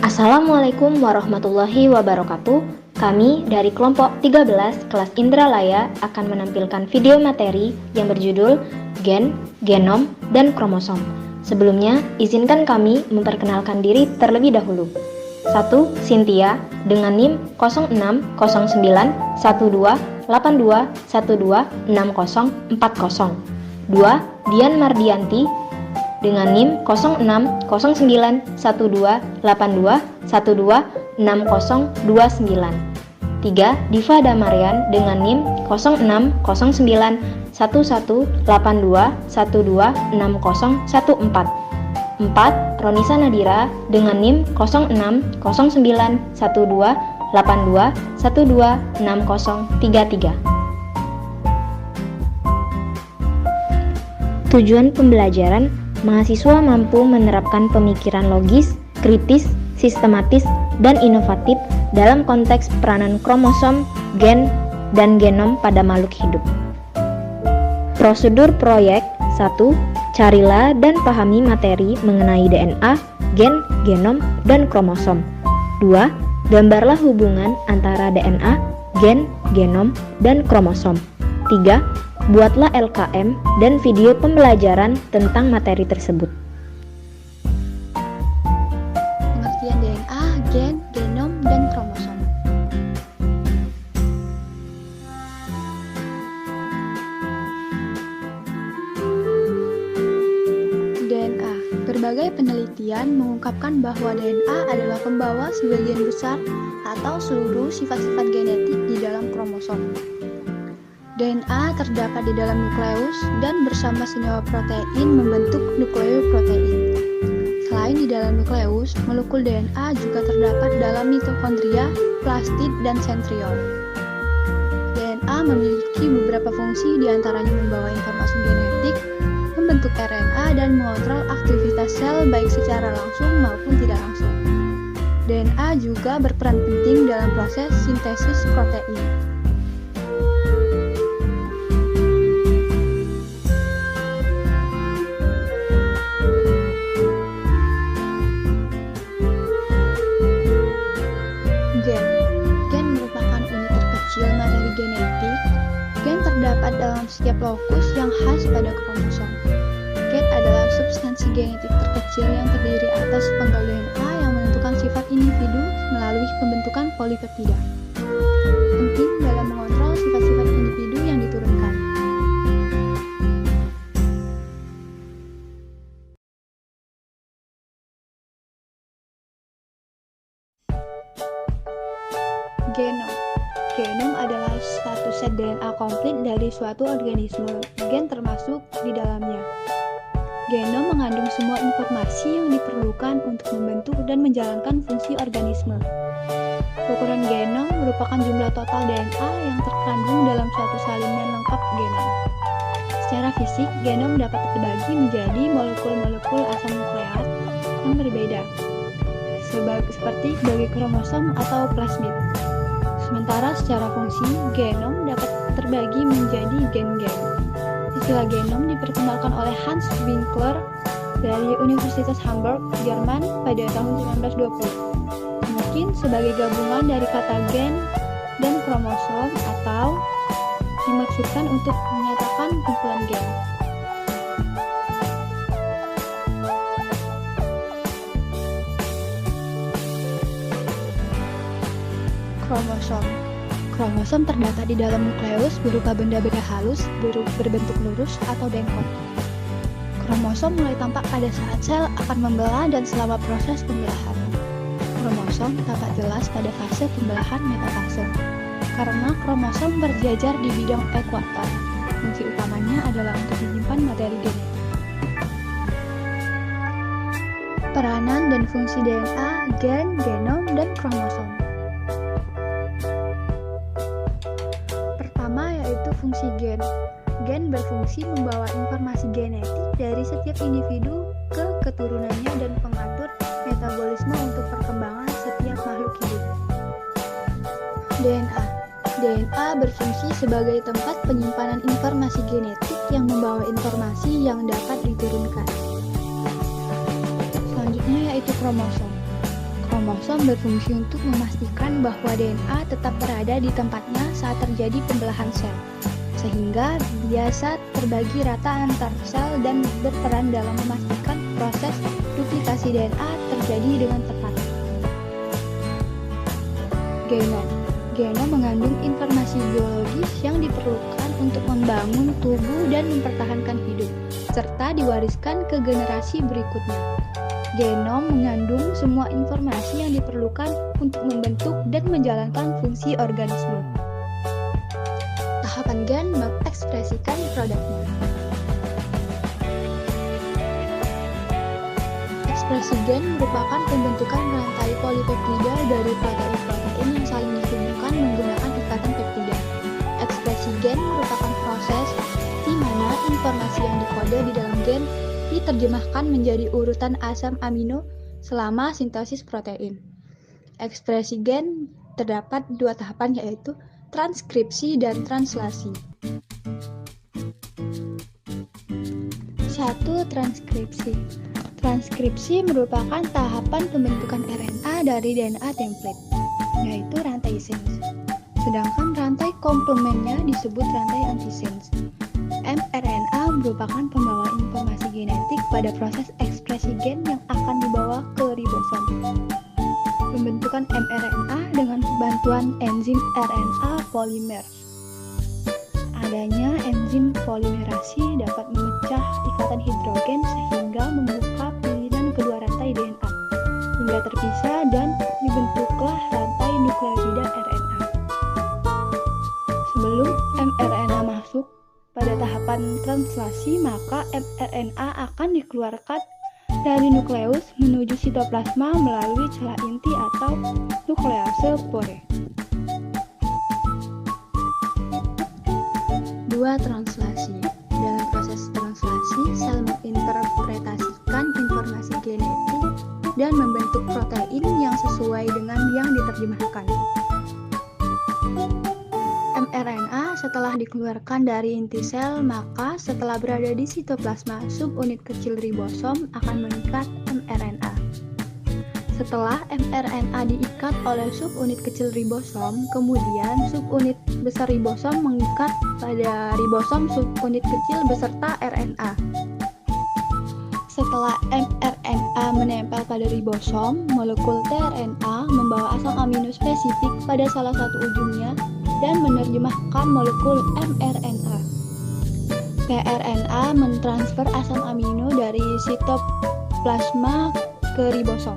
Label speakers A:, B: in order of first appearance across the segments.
A: Assalamualaikum warahmatullahi wabarakatuh. Kami dari kelompok 13 kelas Indralaya akan menampilkan video materi yang berjudul Gen, Genom, dan Kromosom. Sebelumnya, izinkan kami memperkenalkan diri terlebih dahulu. 1. Cynthia dengan NIM 06098282126040. 2. Dian Mardianti dengan NIM 06098282126029. 3. Diva Damarian dengan NIM 06091182126014. 4. Ronisa Nadira dengan NIM 06091282126033. Tujuan pembelajaran: mahasiswa mampu menerapkan pemikiran logis, kritis, sistematis, dan inovatif dalam konteks peranan kromosom, gen, dan genom pada makhluk hidup. Prosedur proyek: 1. Carilah dan pahami materi mengenai DNA, gen, genom, dan kromosom. 2. Gambarlah hubungan antara DNA, gen, genom, dan kromosom. 3. Buatlah LKM dan video pembelajaran tentang materi tersebut.
B: Pengertian DNA, gen, genom, dan kromosom. DNA. Berbagai penelitian mengungkapkan bahwa DNA adalah pembawa sebagian besar atau seluruh sifat-sifat genetik di dalam kromosom. DNA terdapat di dalam nukleus dan bersama senyawa protein membentuk nukleoprotein. Selain di dalam nukleus, molekul DNA juga terdapat dalam mitokondria, plastid, dan sentriol. DNA memiliki beberapa fungsi, diantaranya membawa informasi genetik, membentuk RNA, dan mengontrol aktivitas sel baik secara langsung maupun tidak langsung. DNA juga berperan penting dalam proses sintesis protein. Gen merupakan unit terkecil materi genetik. Gen terdapat dalam setiap lokus yang khas pada kromosom. Gen adalah substansi genetik terkecil yang terdiri atas sepenggal DNA yang menentukan sifat individu melalui pembentukan polipeptida. Penting dalam mengontrol sifat-sifat individu yang diturunkan. Genom. Genom adalah satu set DNA komplit dari suatu organisme. Gen termasuk di dalamnya. Genom mengandung semua informasi yang diperlukan untuk membentuk dan menjalankan fungsi organisme. Ukuran genom merupakan jumlah total DNA yang terkandung dalam suatu salinan lengkap genom. Secara fisik, genom dapat dibagi menjadi molekul-molekul asam nukleat yang berbeda, seperti sebagai kromosom atau plasmid. Sementara secara fungsi, genom dapat terbagi menjadi gen-gen. Istilah genom diperkenalkan oleh Hans Winkler dari Universitas Hamburg, Jerman pada tahun 1920. Mungkin sebagai gabungan dari kata gen dan kromosom atau dimaksudkan untuk menyatakan kumpulan gen. Kromosom terdapat di dalam nukleus berupa benda-benda halus berbentuk lurus atau bengkok. Kromosom mulai tampak pada saat sel akan membelah dan selama proses pembelahan. Kromosom tampak jelas pada fase pembelahan metafase. Karena kromosom berjajar di bidang ekuator, fungsi utamanya adalah untuk menyimpan materi genetik. Peranan dan fungsi DNA, gen, genom, dan kromosom. Pertama yaitu fungsi gen. Gen berfungsi membawa informasi genetik dari setiap individu ke keturunannya dan mengatur metabolisme untuk perkembangan setiap makhluk hidup. DNA berfungsi sebagai tempat penyimpanan informasi genetik yang membawa informasi yang dapat diturunkan. Selanjutnya yaitu kromosom. Kromosom berfungsi untuk memastikan bahwa DNA tetap berada di tempatnya saat terjadi pembelahan sel, sehingga biasa terbagi rata antar sel dan berperan dalam memastikan proses duplikasi DNA terjadi dengan tepat. Genom. Genom mengandung informasi biologis yang diperlukan untuk membangun tubuh dan mempertahankan hidup, serta diwariskan ke generasi berikutnya. Genom mengandung semua informasi yang diperlukan untuk membentuk dan menjalankan fungsi organisme. Tahapan gen mengekspresikan produknya. Ekspresi gen merupakan pembentukan rantai polipeptida dari protein-protein yang saling dihubungkan menggunakan ikatan peptida. Ekspresi gen merupakan proses di mana informasi yang dikode di dalam gen diterjemahkan menjadi urutan asam amino selama sintesis protein. Ekspresi gen terdapat dua tahapan, yaitu transkripsi dan translasi. 1. Transkripsi. Transkripsi merupakan tahapan pembentukan RNA dari DNA template, yaitu rantai sense. Sedangkan rantai komplemennya disebut rantai antisense. mRNA merupakan pembawa informasi genetik pada proses ekspresi gen yang akan dibawa ke ribosom. Pembentukan mRNA dengan bantuan enzim RNA polimer. Adanya enzim polimerasi dapat memecah ikatan hidrogen sehingga membuka pilihan kedua rantai DNA hingga terpisah dan dibentuklah rantai nukleotida RNA. Sebelum mRNA masuk pada tahapan translasi, maka mRNA akan dikeluarkan dari nukleus menuju sitoplasma melalui celah inti atau nuklease pore. 2. Translasi. Dalam proses translasi, sel menginterpretasikan informasi genetik dan membentuk protein yang sesuai dengan yang diterjemahkan. mRNA setelah dikeluarkan dari inti sel, maka setelah berada di sitoplasma, subunit kecil ribosom akan mengikat mRNA. Setelah mRNA diikat oleh subunit kecil ribosom, kemudian subunit besar ribosom mengikat pada ribosom subunit kecil beserta RNA. Setelah mRNA menempel pada ribosom, molekul tRNA membawa asam amino spesifik pada salah satu ujungnya dan menerjemahkan molekul mRNA. tRNA mentransfer asam amino dari sitoplasma ke ribosom.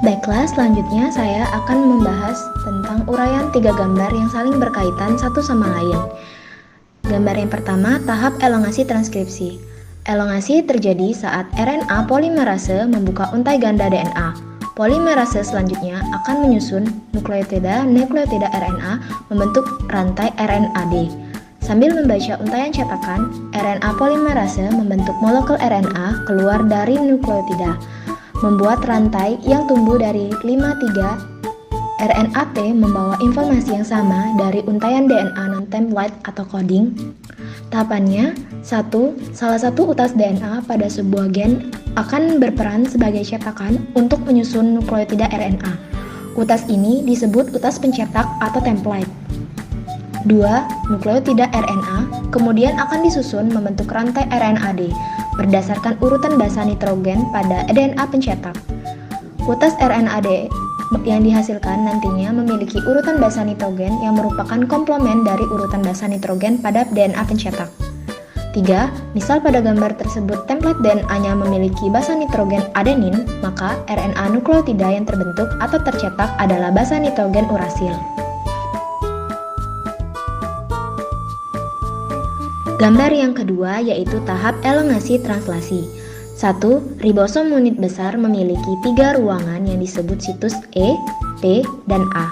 A: Baiklah, selanjutnya saya akan membahas tentang uraian 3 gambar yang saling berkaitan satu sama lain. Gambar yang pertama, tahap elongasi transkripsi. Elongasi terjadi saat RNA polimerase membuka untai ganda DNA. Polimerase selanjutnya akan menyusun nukleotida RNA membentuk rantai RNAD. Sambil membaca untaian cetakan, RNA polimerase membentuk molekul RNA keluar dari nukleotida, membuat rantai yang tumbuh dari 5-3. RNAT membawa informasi yang sama dari untaian DNA non-template atau coding. Tahapannya, 1. Salah satu utas DNA pada sebuah gen akan berperan sebagai cetakan untuk menyusun nukleotida RNA. Utas ini disebut utas pencetak atau template. 2. Nukleotida RNA kemudian akan disusun membentuk rantai RNAD berdasarkan urutan basa nitrogen pada DNA pencetak. Utas RNAD yang dihasilkan nantinya memiliki urutan basa nitrogen yang merupakan komplement dari urutan basa nitrogen pada DNA pencetak. 3. Misal pada gambar tersebut template DNA-nya memiliki basa nitrogen adenin, maka RNA nukleotida yang terbentuk atau tercetak adalah basa nitrogen urasil. Gambar yang kedua yaitu tahap elongasi translasi. 1. Ribosom unit besar memiliki 3 ruangan yang disebut situs E, T, dan A.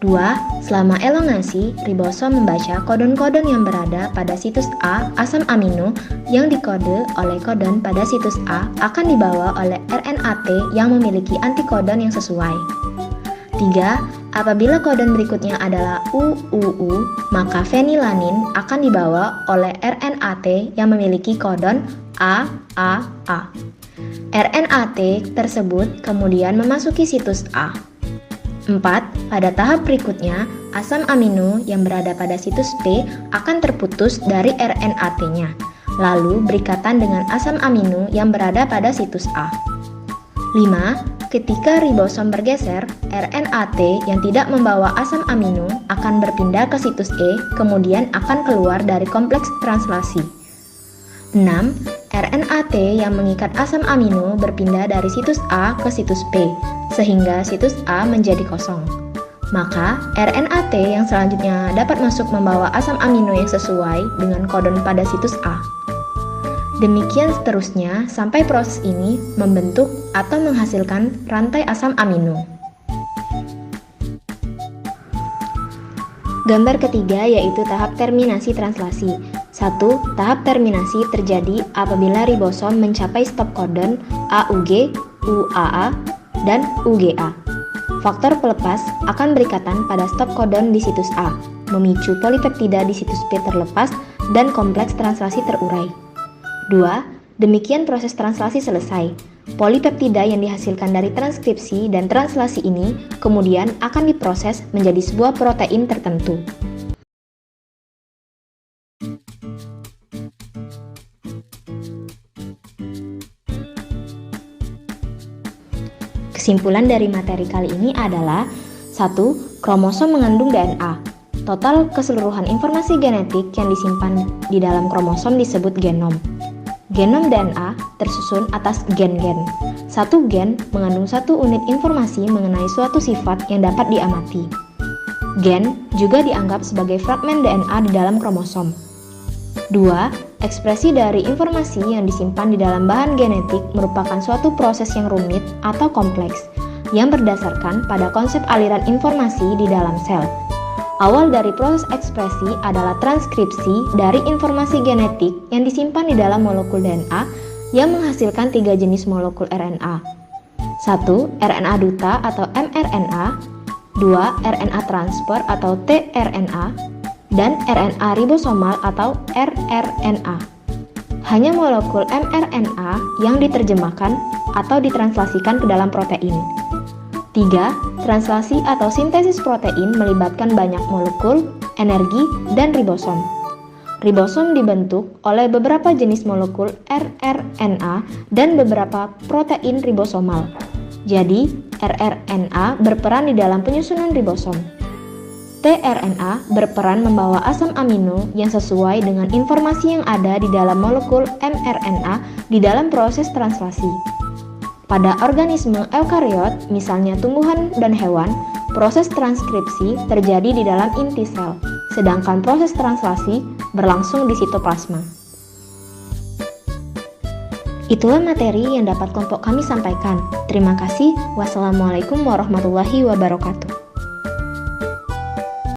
A: 2. Selama elongasi, ribosom membaca kodon-kodon yang berada pada situs A, asam amino yang dikode oleh kodon pada situs A akan dibawa oleh RNAT yang memiliki antikodon yang sesuai. 3. Apabila kodon berikutnya adalah UUU, maka fenilanin akan dibawa oleh RNAT yang memiliki kodon AAA. RNA T tersebut kemudian memasuki situs A. 4. Pada tahap berikutnya, asam amino yang berada pada situs P akan terputus dari RNA T-nya, lalu berikatan dengan asam amino yang berada pada situs A. 5. Ketika ribosom bergeser, RNA T yang tidak membawa asam amino akan berpindah ke situs E, kemudian akan keluar dari kompleks translasi. 6. RNA T yang mengikat asam amino berpindah dari situs A ke situs P, sehingga situs A menjadi kosong. Maka, RNA T yang selanjutnya dapat masuk membawa asam amino yang sesuai dengan kodon pada situs A. Demikian seterusnya sampai proses ini membentuk atau menghasilkan rantai asam amino. Gambar ketiga yaitu tahap terminasi translasi. 1. Tahap terminasi terjadi apabila ribosom mencapai stop codon AUG, UAA, dan UGA. Faktor pelepas akan berikatan pada stop codon di situs A, memicu polipeptida di situs P terlepas dan kompleks translasi terurai. 2. Demikian proses translasi selesai. Polipeptida yang dihasilkan dari transkripsi dan translasi ini kemudian akan diproses menjadi sebuah protein tertentu. Kesimpulan dari materi kali ini adalah 1. Kromosom mengandung DNA. Total keseluruhan informasi genetik yang disimpan di dalam kromosom disebut genom. Genom DNA tersusun atas gen-gen. Satu gen mengandung satu unit informasi mengenai suatu sifat yang dapat diamati. Gen juga dianggap sebagai fragmen DNA di dalam kromosom. 2. Ekspresi dari informasi yang disimpan di dalam bahan genetik merupakan suatu proses yang rumit atau kompleks yang berdasarkan pada konsep aliran informasi di dalam sel. Awal dari proses ekspresi adalah transkripsi dari informasi genetik yang disimpan di dalam molekul DNA yang menghasilkan 3 jenis molekul RNA. 1. RNA duta atau mRNA, 2. RNA transfer atau tRNA, dan RNA ribosomal atau rRNA. Hanya molekul mRNA yang diterjemahkan atau ditranslasikan ke dalam protein. 3. Translasi atau sintesis protein melibatkan banyak molekul, energi, dan ribosom. Ribosom dibentuk oleh beberapa jenis molekul rRNA dan beberapa protein ribosomal. Jadi, rRNA berperan di dalam penyusunan ribosom. tRNA berperan membawa asam amino yang sesuai dengan informasi yang ada di dalam molekul mRNA di dalam proses translasi. Pada organisme eukariot, misalnya tumbuhan dan hewan, proses transkripsi terjadi di dalam inti sel, sedangkan proses translasi berlangsung di sitoplasma. Itulah materi yang dapat kelompok kami sampaikan. Terima kasih. Wassalamualaikum warahmatullahi wabarakatuh.